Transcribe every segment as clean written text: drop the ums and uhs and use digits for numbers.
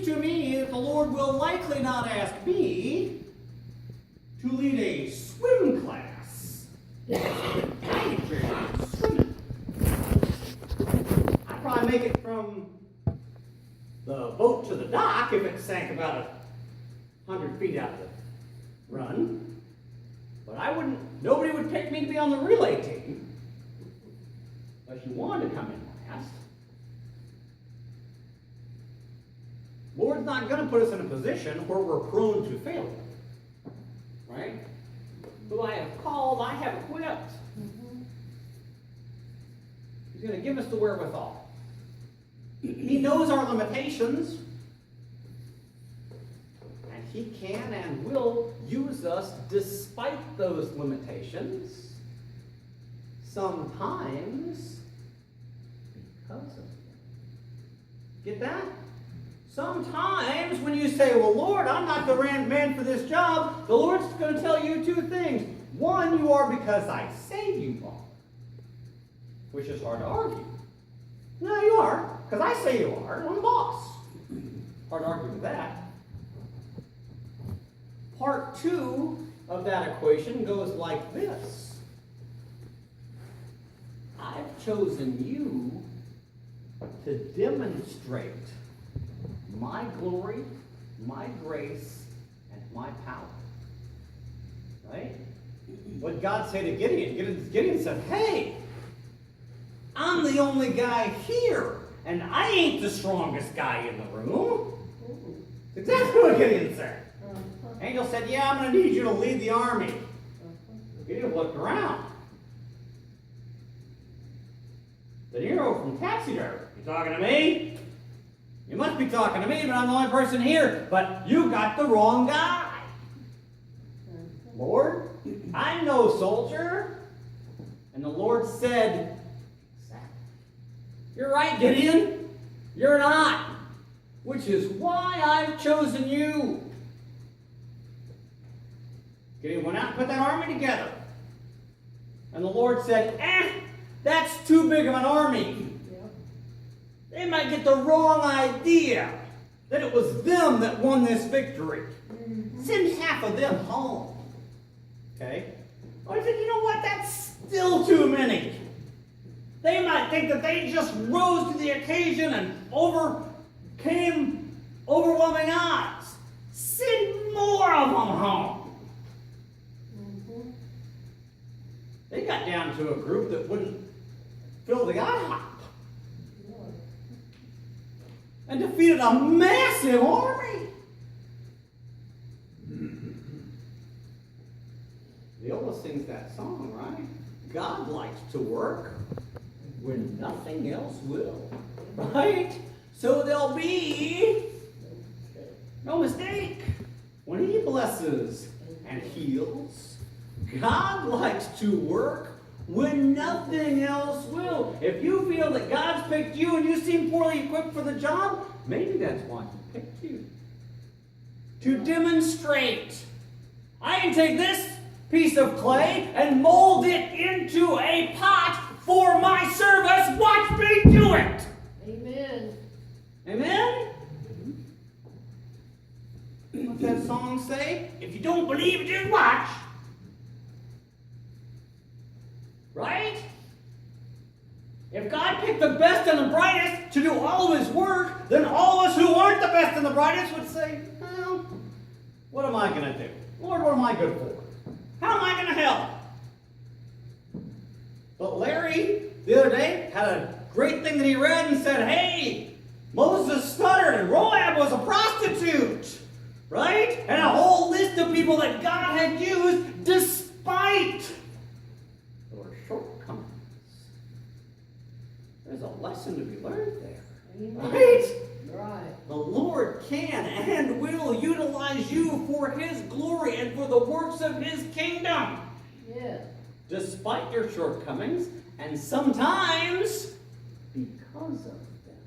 seems to me that the Lord will likely not ask me to lead a swim class. I ain't very good at swimming. I'd probably make it from the boat to the dock if it sank about 100 feet out of the run. But nobody would pick me to be on the relay team unless you wanted to come in last. Lord's not going to put us in a position where we're prone to failure. Right? Who I have called, I have equipped. He's going to give us the wherewithal. He knows our limitations. And He can and will use us despite those limitations. Sometimes because of them. Get that? Sometimes when you say, well, Lord, I'm not the man for this job, the Lord's going to tell you two things. One, you are because I say you are, which is hard to argue. No, you are, because I say you are. I'm the boss. Hard to argue with that. Part two of that equation goes like this. I've chosen you to demonstrate my glory, my grace, and my power. Right? What did God say to Gideon? Gideon said, hey, I'm the only guy here, and I ain't the strongest guy in the room. That's exactly what Gideon said. Angel said, yeah, I'm going to need you to lead the army. Gideon looked around. The hero from Taxi Driver, you talking to me? You must be talking to me, but I'm the only person here. But you got the wrong guy. Lord, I'm no soldier. And the Lord said, you're right, Gideon. You're not. Which is why I've chosen you. Gideon went out and put that army together. And the Lord said, that's too big of an army. They might get the wrong idea that it was them that won this victory. Send half of them home. Okay? I said, you know what? That's still too many. They might think that they just rose to the occasion and overcame overwhelming odds. Send more of them home. They got down to a group that wouldn't fill the IHOP. And defeated a massive army. Viola sings that song, right? God likes to work when nothing else will. Right? So there'll be no mistake. When He blesses and heals, God likes to work when nothing else will. If you feel that God's picked you and you seem poorly equipped for the job, maybe that's why He picked you. To demonstrate. I can take this piece of clay and mold it into a pot for my service. Watch me do it. Amen. Amen? What's that song say? If you don't believe it, just watch. Right? If God picked the best and the brightest to do all of His work, then all of us who aren't the best and the brightest would say, well, what am I going to do? Lord, what am I good for? How am I going to help? But Larry, the other day, had a great thing that he read and said, hey, Moses stuttered and Rahab was a prostitute. Right? And a whole list of people that God had used despite shortcomings. There's a lesson to be learned there. Right? Right. The Lord can and will utilize you for His glory and for the works of His kingdom. Yes. Despite your shortcomings, and sometimes because of them.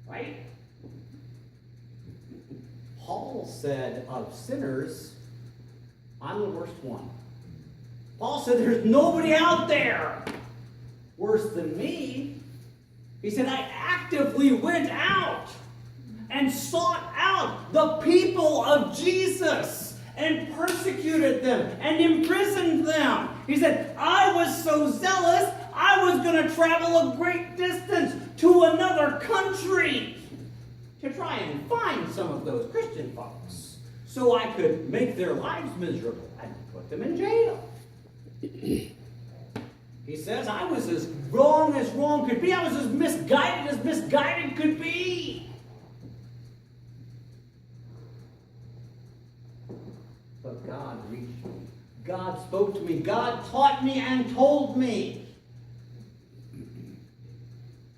Right? Paul said of sinners, I'm the worst one. Paul said there's nobody out there worse than me. He said I act actively went out and sought out the people of Jesus and persecuted them and imprisoned them. He said, I was so zealous, I was going to travel a great distance to another country to try and find some of those Christian folks so I could make their lives miserable and put them in jail. He says, I was as wrong could be. I was as misguided could be. But God reached me. God spoke to me. God taught me and told me.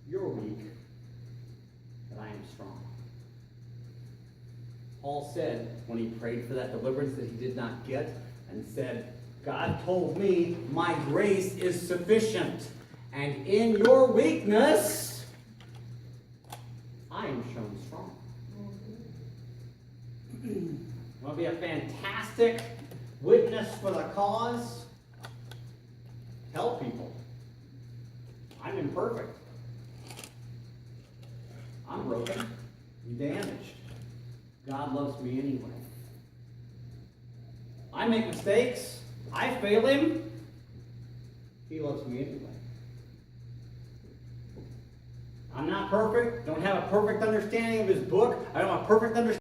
You're weak, but I am strong. Paul said, when he prayed for that deliverance that he did not get, and said, God told me, my grace is sufficient. And in your weakness, I am shown strong. Want to be a fantastic witness for the cause? Tell people, I'm imperfect. I'm broken. I'm damaged. God loves me anyway. I make mistakes. I fail him. He loves me anyway. I'm not perfect. Don't have a perfect understanding of his book. I don't have a perfect understanding